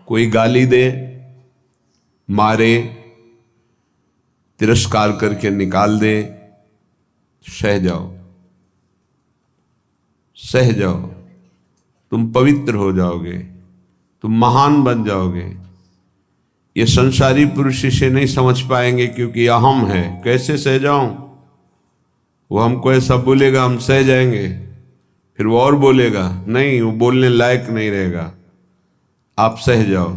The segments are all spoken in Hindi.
कोई गाली दे, मारे, तिरस्कार करके निकाल दे, सह जाओ, सह जाओ। तुम पवित्र हो जाओगे, तुम महान बन जाओगे। ये संसारी पुरुष इसे नहीं समझ पाएंगे क्योंकि अहम है। कैसे सह जाऊं? वो हमको ऐसा बोलेगा, हम सह जाएंगे, फिर वो और बोलेगा, नहीं, वो बोलने लायक नहीं रहेगा, आप सह जाओ।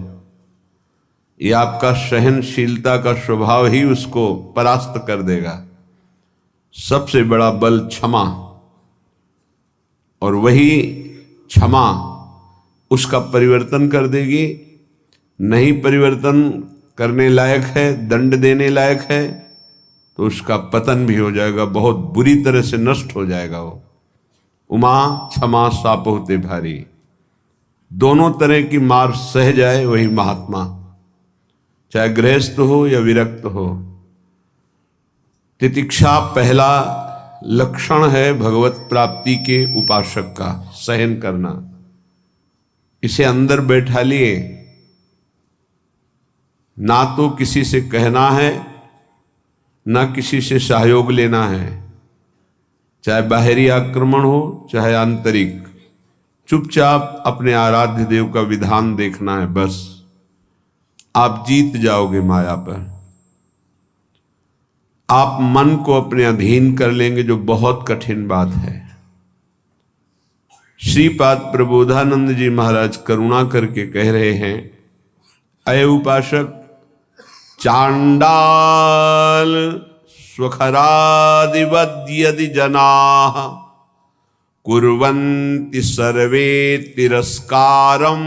ये आपका सहनशीलता का स्वभाव ही उसको परास्त कर देगा। सबसे बड़ा बल क्षमा, और वही क्षमा उसका परिवर्तन कर देगी। नहीं परिवर्तन करने लायक है, दंड देने लायक है, तो उसका पतन भी हो जाएगा, बहुत बुरी तरह से नष्ट हो जाएगा वो। उमा क्षमा साप होते भारी। दोनों तरह की मार सह जाए वही महात्मा, चाहे गृहस्थ हो या विरक्त हो। तितिक्षा पहला लक्षण है भगवत प्राप्ति के उपासक का, सहन करना। इसे अंदर बैठा लिए, ना तो किसी से कहना है, ना किसी से सहयोग लेना है, चाहे बाहरी आक्रमण हो चाहे आंतरिक। चुपचाप अपने आराध्य देव का विधान देखना है, बस आप जीत जाओगे माया पर। आप मन को अपने अधीन कर लेंगे, जो बहुत कठिन बात है। श्रीपाद प्रबोधानंद जी महाराज करुणा करके कह रहे हैं, अय उपासक, चांडाल स्वखरादिवद यदि जनाः कुर्वन्ति सर्वे तिरस्कारम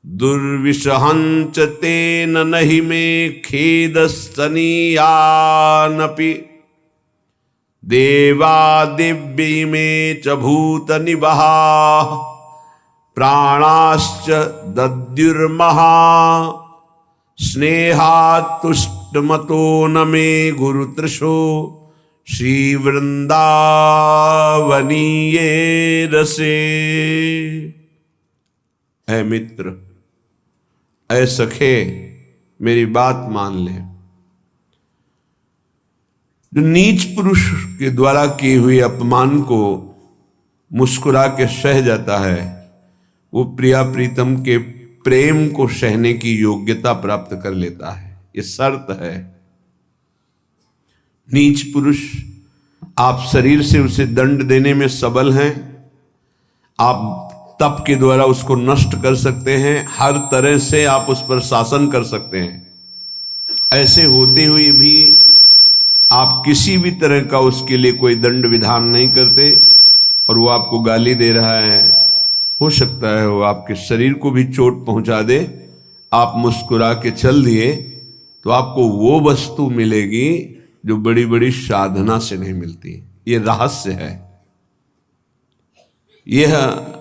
दुर्विषहंच तेन नहि मे खेदस्तनीयानपि देवा दिव्य में च भूत निवहा प्राणाश्च दद्युर्महा स्नेहातुष्टमतो न मे गुरुतृषो श्री वृंदावनीये रसे। ऐ मित्र, ऐ सखे, मेरी बात मान ले। जो नीच पुरुष के द्वारा किए हुए अपमान को मुस्कुरा के सह जाता है, वो प्रिया प्रीतम के प्रेम को सहने की योग्यता प्राप्त कर लेता है। ये शर्त है। नीच पुरुष, आप शरीर से उसे दंड देने में सबल हैं, आप तप के द्वारा उसको नष्ट कर सकते हैं, हर तरह से आप उस पर शासन कर सकते हैं। ऐसे होते हुए भी आप किसी भी तरह का उसके लिए कोई दंड विधान नहीं करते, और वो आपको गाली दे रहा है। हो सकता है वो आपके शरीर को भी चोट पहुंचा दे, आप मुस्कुरा के चल दिए तो आपको वो वस्तु मिलेगी जो बड़ी बड़ी साधना से नहीं मिलती। ये रहस्य है। यह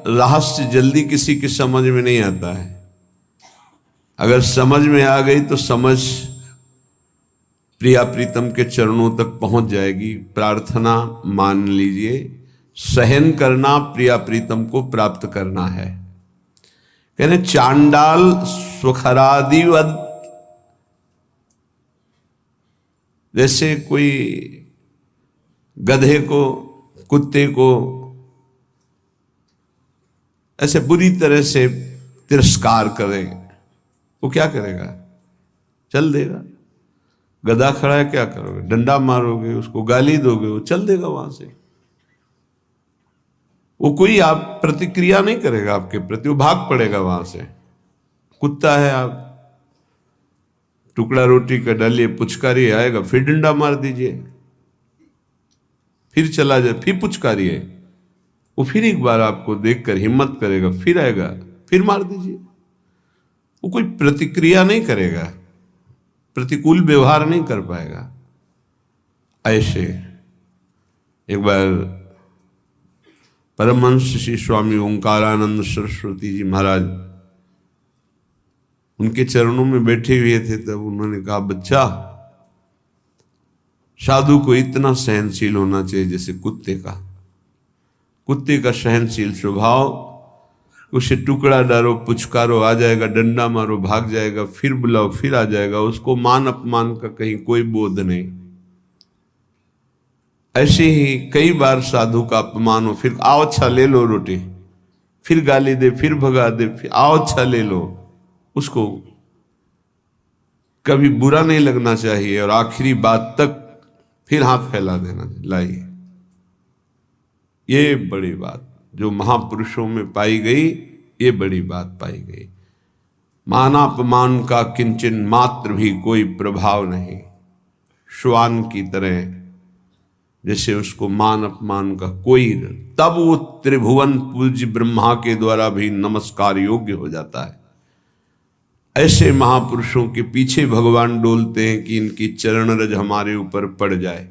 रहस्य जल्दी किसी की समझ में नहीं आता है। अगर समझ में आ गई तो समझ प्रिया प्रीतम के चरणों तक पहुंच जाएगी। प्रार्थना मान लीजिए, सहन करना प्रिया प्रीतम को प्राप्त करना है। कहने चांडाल स्वखरादिवद, जैसे कोई गधे को, कुत्ते को ऐसे बुरी तरह से तिरस्कार करे, वो क्या करेगा? चल देगा। गधा खड़ा है, क्या करोगे? डंडा मारोगे, उसको गाली दोगे, वो चल देगा वहां से। वो कोई आप प्रतिक्रिया नहीं करेगा आपके प्रति, वो भाग पड़ेगा वहां से। कुत्ता है, आप टुकड़ा रोटी का डालिए, पुचकारिए, आएगा, फिर डंडा मार दीजिए, फिर चला जाए, फिर पुचकारिए, वो फिर एक बार आपको देखकर हिम्मत करेगा, फिर आएगा, फिर मार दीजिए। वो कोई प्रतिक्रिया नहीं करेगा, प्रतिकूल व्यवहार नहीं कर पाएगा। ऐसे एक बार परमहंस श्री स्वामी ओंकारानंद सरस्वती जी महाराज उनके चरणों में बैठे हुए थे, तब उन्होंने कहा, बच्चा, साधु को इतना सहनशील होना चाहिए जैसे कुत्ते का। कुत्ते का सहनशील स्वभाव उसे टुकड़ा डालो, पुचकारो, आ जाएगा, डंडा मारो, भाग जाएगा, फिर बुलाओ, फिर आ जाएगा। उसको मान अपमान का कहीं कोई बोध नहीं। ऐसे ही कई बार साधु का अपमान हो, फिर आओ अच्छा ले लो रोटी, फिर गाली दे, फिर भगा दे, फिर आओ अच्छा ले लो। उसको कभी बुरा नहीं लगना चाहिए और आखिरी बात तक फिर हाथ फैला देना। लाइए, ये बड़ी बात जो महापुरुषों में पाई गई, ये बड़ी बात पाई गई। मानापमान का किंचन मात्र भी कोई प्रभाव नहीं। श्वान की तरह जैसे उसको मान अपमान का कोई, तब वो त्रिभुवन पूज्य ब्रह्मा के द्वारा भी नमस्कार योग्य हो जाता है। ऐसे महापुरुषों के पीछे भगवान डोलते हैं कि इनकी चरण रज हमारे ऊपर पड़ जाए।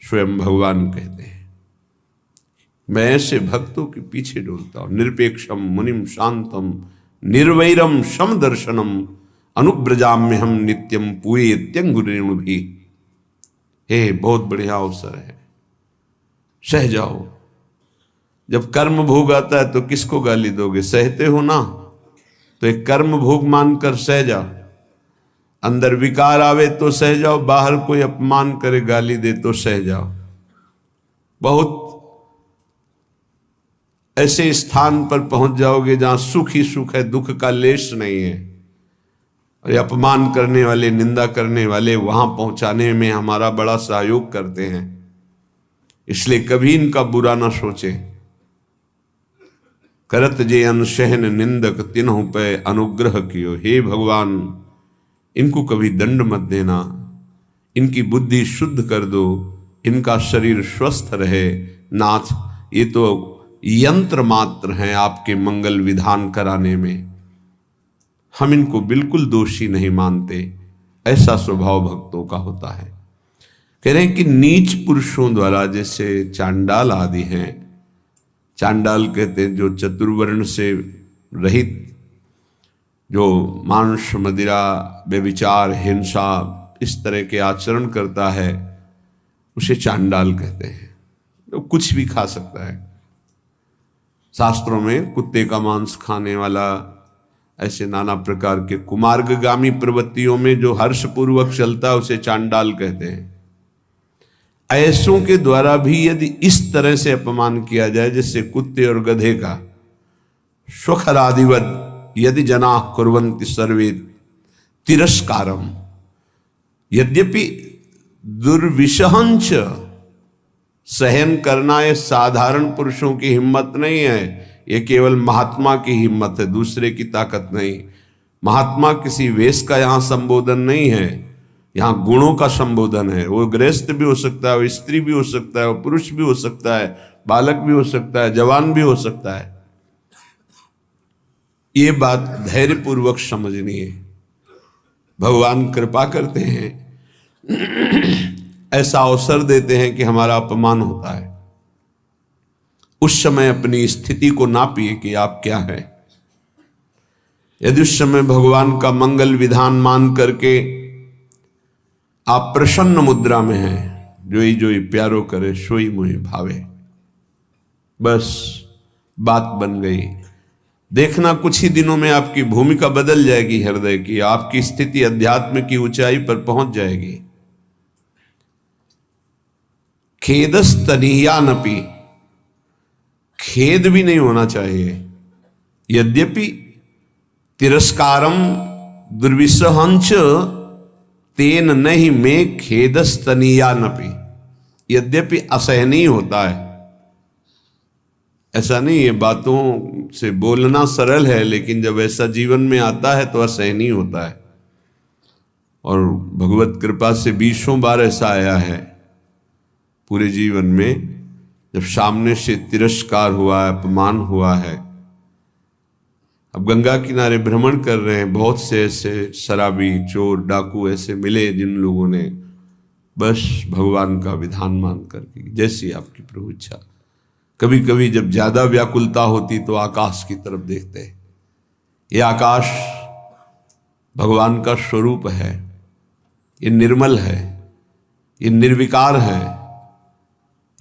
स्वयं भगवान कहते हैं, मैं ऐसे भक्तों के पीछे डोलता हूं। निरपेक्षम मुनिम शांतम निर्वैरम सम दर्शनम अनुब्रजाम्य हम नित्यम पूये त्यंगुरेणु भी। हे, बहुत बढ़िया अवसर है, सह जाओ। जब कर्म भोग आता है तो किसको गाली दोगे? सहते हो ना, तो एक कर्म भोग मानकर सह जाओ। अंदर विकार आवे तो सह जाओ, बाहर कोई अपमान करे, गाली दे तो सह जाओ। बहुत ऐसे स्थान पर पहुंच जाओगे जहां सुख ही सुख है, दुख का लेश नहीं है। और ये अपमान करने वाले, निंदा करने वाले वहां पहुंचाने में हमारा बड़ा सहयोग करते हैं, इसलिए कभी इनका बुरा ना सोचे। करत जे अनशहन निंदक तिन्हु पे अनुग्रह कियो। हे भगवान, इनको कभी दंड मत देना, इनकी बुद्धि शुद्ध कर दो, इनका शरीर स्वस्थ रहे। नाथ, ये तो यंत्र मात्र हैं आपके मंगल विधान कराने में, हम इनको बिल्कुल दोषी नहीं मानते। ऐसा स्वभाव भक्तों का होता है। कह रहे हैं कि नीच पुरुषों द्वारा, जैसे चांडाल आदि हैं, चांडाल कहते हैं जो चतुर्वर्ण से रहित, जो मांस मदिरा व्यभिचार हिंसा इस तरह के आचरण करता है, उसे चांडाल कहते हैं। तो कुछ भी खा सकता है। शास्त्रों में कुत्ते का मांस खाने वाला, ऐसे नाना प्रकार के कुमार्गगामी प्रवृत्तियों में जो हर्षपूर्वक चलता है उसे चांडाल कहते हैं। ऐसों के द्वारा भी यदि इस तरह से अपमान किया जाए, जैसे कुत्ते और गधे का, स्वखरादिवद यदि जना कुर्वन्ति सर्वे तिरस्कारम, यद्यपि दुर्विशहंच, सहन करना ये साधारण पुरुषों की हिम्मत नहीं है, ये केवल महात्मा की हिम्मत है, दूसरे की ताकत नहीं। महात्मा किसी वेश का यहाँ संबोधन नहीं है, यहाँ गुणों का संबोधन है। वो गृहस्थ भी हो सकता है, वो स्त्री भी हो सकता है, वो पुरुष भी हो सकता है, बालक भी हो सकता है, जवान भी हो सकता है। ये बात धैर्यपूर्वक समझनी है। भगवान कृपा करते हैं, ऐसा अवसर देते हैं कि हमारा अपमान होता है। उस समय अपनी स्थिति को नापिए कि आप क्या हैं। यदि उस समय भगवान का मंगल विधान मान करके आप प्रसन्न मुद्रा में हैं, जोई जोई प्यारो करे सोई मुहि भावे, बस बात बन गई। देखना कुछ ही दिनों में आपकी भूमिका बदल जाएगी हृदय की, आपकी स्थिति अध्यात्म की ऊंचाई पर पहुंच जाएगी। खेदस्तनीयानपि, खेद भी नहीं होना चाहिए। यद्यपि तिरस्कारम दुर्विसहंच तेन नहीं में खेदस्तनीयानपि, यद्यपि असहनीय होता है। ऐसा नहीं है, बातों से बोलना सरल है, लेकिन जब ऐसा जीवन में आता है तो असहनीय होता है। और भगवत कृपा से 20 बार ऐसा आया है पूरे जीवन में, जब सामने से तिरस्कार हुआ है, अपमान हुआ है। अब गंगा किनारे भ्रमण कर रहे हैं, बहुत से ऐसे शराबी, चोर, डाकू ऐसे मिले जिन लोगों ने बस भगवान का विधान मान करके, जैसी आपकी प्रभु इच्छा। कभी कभी जब ज्यादा व्याकुलता होती तो आकाश की तरफ देखते हैं। ये आकाश भगवान का स्वरूप है, ये निर्मल है, ये निर्विकार है।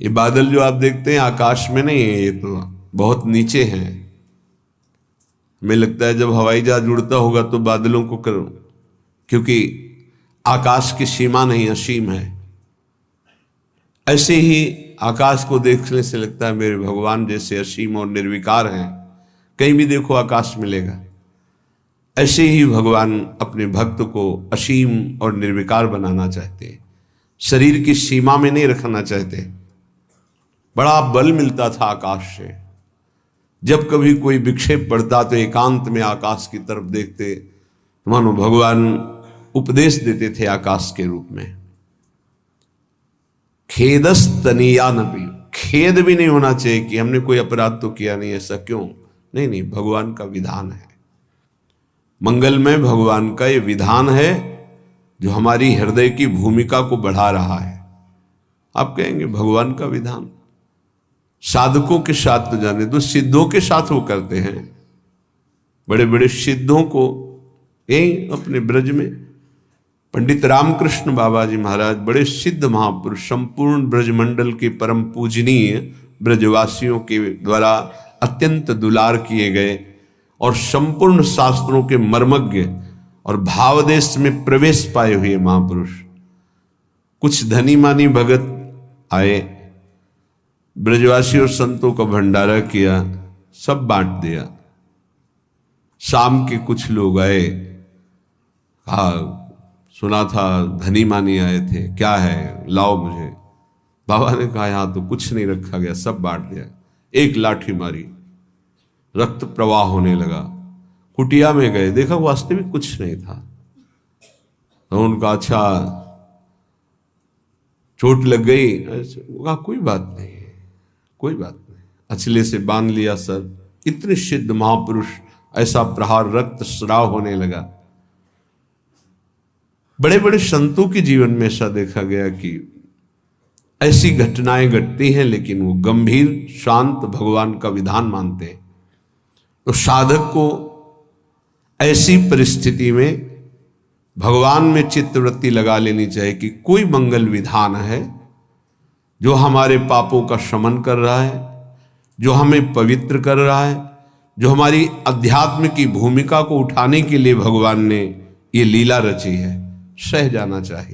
ये बादल जो आप देखते हैं आकाश में नहीं है, ये तो बहुत नीचे हैं। हमें लगता है जब हवाई जहाज उड़ता होगा तो बादलों को करो, क्योंकि आकाश की सीमा नहीं, असीम है। ऐसे ही आकाश को देखने से लगता है मेरे भगवान जैसे असीम और निर्विकार हैं, कहीं भी देखो आकाश मिलेगा। ऐसे ही भगवान अपने भक्त को असीम और निर्विकार बनाना चाहते हैं, शरीर की सीमा में नहीं रखना चाहते। बड़ा बल मिलता था आकाश से, जब कभी कोई विक्षेप पड़ता तो एकांत में आकाश की तरफ देखते, मानो भगवान उपदेश देते थे आकाश के रूप में। खेदस तनिया न भी, खेद भी नहीं होना चाहिए कि हमने कोई अपराध तो किया नहीं, ऐसा क्यों? नहीं नहीं, भगवान का विधान है, मंगलमय भगवान का ये विधान है जो हमारी हृदय की भूमिका को बढ़ा रहा है। आप कहेंगे भगवान का विधान, साधकों के साथ तो जाने दो, सिद्धों के साथ वो करते हैं। बड़े बड़े सिद्धों को यही अपने ब्रज में पंडित रामकृष्ण बाबा जी महाराज, बड़े सिद्ध महापुरुष, संपूर्ण ब्रजमंडल के परम पूजनीय, ब्रजवासियों के द्वारा अत्यंत दुलार किए गए और संपूर्ण शास्त्रों के मर्मज्ञ और भावदेश में प्रवेश पाए हुए महापुरुष। कुछ धनी मानी भगत आए, ब्रजवासी और संतों का भंडारा किया, सब बांट दिया। शाम के कुछ लोग आए, कहा सुना था धनी मानी आए थे, क्या है लाओ मुझे। बाबा ने कहा यहां तो कुछ नहीं रखा गया, सब बांट दिया। एक लाठी मारी, रक्त प्रवाह होने लगा। कुटिया में गए, देखा वास्तविक कुछ नहीं था। तो उनका अच्छा चोट लग गई, कहा कोई बात नहीं, कोई बात नहीं। अचले से बांध लिया सर। इतने सिद्ध महापुरुष, ऐसा प्रहार, रक्त स्राव होने लगा। बड़े बड़े संतों के जीवन में ऐसा देखा गया कि ऐसी घटनाएं घटती हैं, लेकिन वो गंभीर शांत भगवान का विधान मानते हैं। तो साधक को ऐसी परिस्थिति में भगवान में चित्तवृत्ति लगा लेनी चाहिए कि कोई मंगल विधान है जो हमारे पापों का शमन कर रहा है, जो हमें पवित्र कर रहा है, जो हमारी अध्यात्म की भूमिका को उठाने के लिए भगवान ने ये लीला रची है, सह जाना चाहिए।